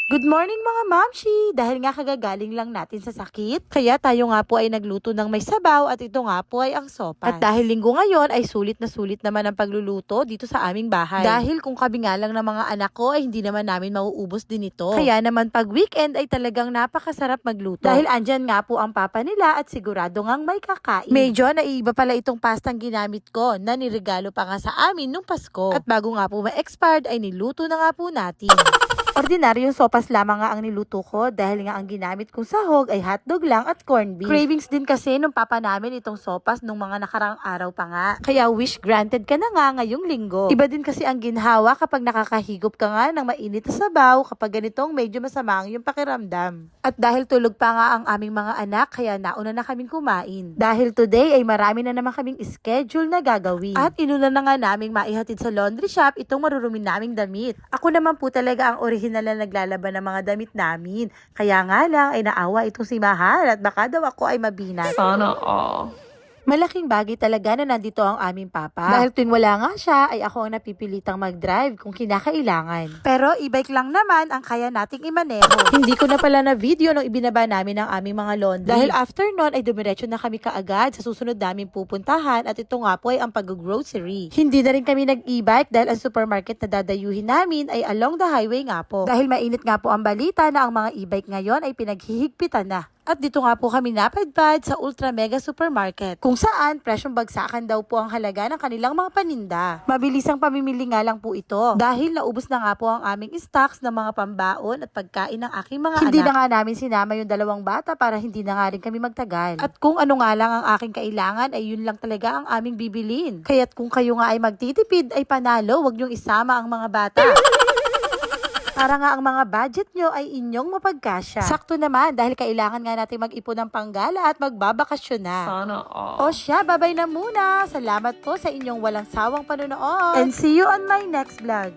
Good morning mga mamshi! Dahil nga kagagaling lang natin sa sakit, kaya tayo nga po ay nagluto ng may sabaw at ito nga po ay ang sopas. At dahil linggo ngayon ay sulit na sulit naman ang pagluluto dito sa aming bahay. Dahil kung kami nga lang ng mga anak ko ay hindi naman namin mauubos din ito. Kaya naman pag weekend ay talagang napakasarap magluto. Dahil andyan nga po ang papa nila at sigurado ngang may kakain. Medyo naiiba pala itong pastang ginamit ko na niregalo pa nga sa amin nung Pasko. At bago nga po ma-expired ay niluto na nga po natin. Ordinaryong sopas lamang nga ang niluto ko dahil nga ang ginamit kong sahog ay hotdog lang at corned beef. Cravings din kasi nung papa namin itong sopas nung mga nakarang araw pa nga. Kaya wish granted ka na nga ngayong linggo. Iba din kasi ang ginhawa kapag nakakahigop ka nga ng mainit na sabaw kapag ganitong medyo masama ang yung pakiramdam. At dahil tulog pa nga ang aming mga anak kaya nauna na kaming kumain. Dahil today ay marami na naman kaming schedule na gagawin. At inuna na nga naming maihatid sa laundry shop itong marurumin naming damit. Ako naman po talaga ang original na naglalaban ng mga damit namin. Kaya nga lang ay naawa itong si Mahal at baka daw ako ay mabinat. Sana all. Malaking bagay talaga na nandito ang aming papa. Dahil tuwing wala nga siya, ay ako ang napipilitang mag-drive kung kinakailangan. Pero e-bike lang naman ang kaya nating imaneho. Hindi ko na pala na video nung ibinaba namin ang aming mga laundry. Dahil after nun ay dumiretso na kami kaagad sa susunod namin pupuntahan at ito nga po ay ang pag-grocery. Hindi na rin kami nag-e-bike dahil ang supermarket na dadayuhin namin ay along the highway nga po. Dahil mainit nga po ang balita na ang mga e-bike ngayon ay pinaghihigpitan na. At dito nga po kami napadpad sa Ultra Mega Supermarket, kung saan presyong bagsakan daw po ang halaga ng kanilang mga paninda. Mabilisang pamimili nga lang po ito dahil naubos na nga po ang aming stocks ng mga pambaon at pagkain ng aking mga Hindi anak. Hindi na nga namin sinama yung dalawang bata para hindi na nga rin kami magtagal. At kung ano nga lang ang aking kailangan ay yun lang talaga ang aming bibilin. Kaya't kung kayo nga ay magtitipid ay panalo, wag niyong isama ang mga bata. Para nga ang mga budget nyo ay inyong mapagkasya. Sakto naman dahil kailangan nga natin mag-ipon ng panggala at magbabakasyon na. Sana all. O siya, babay na muna. Salamat po sa inyong walang sawang panonood. And see you on my next vlog.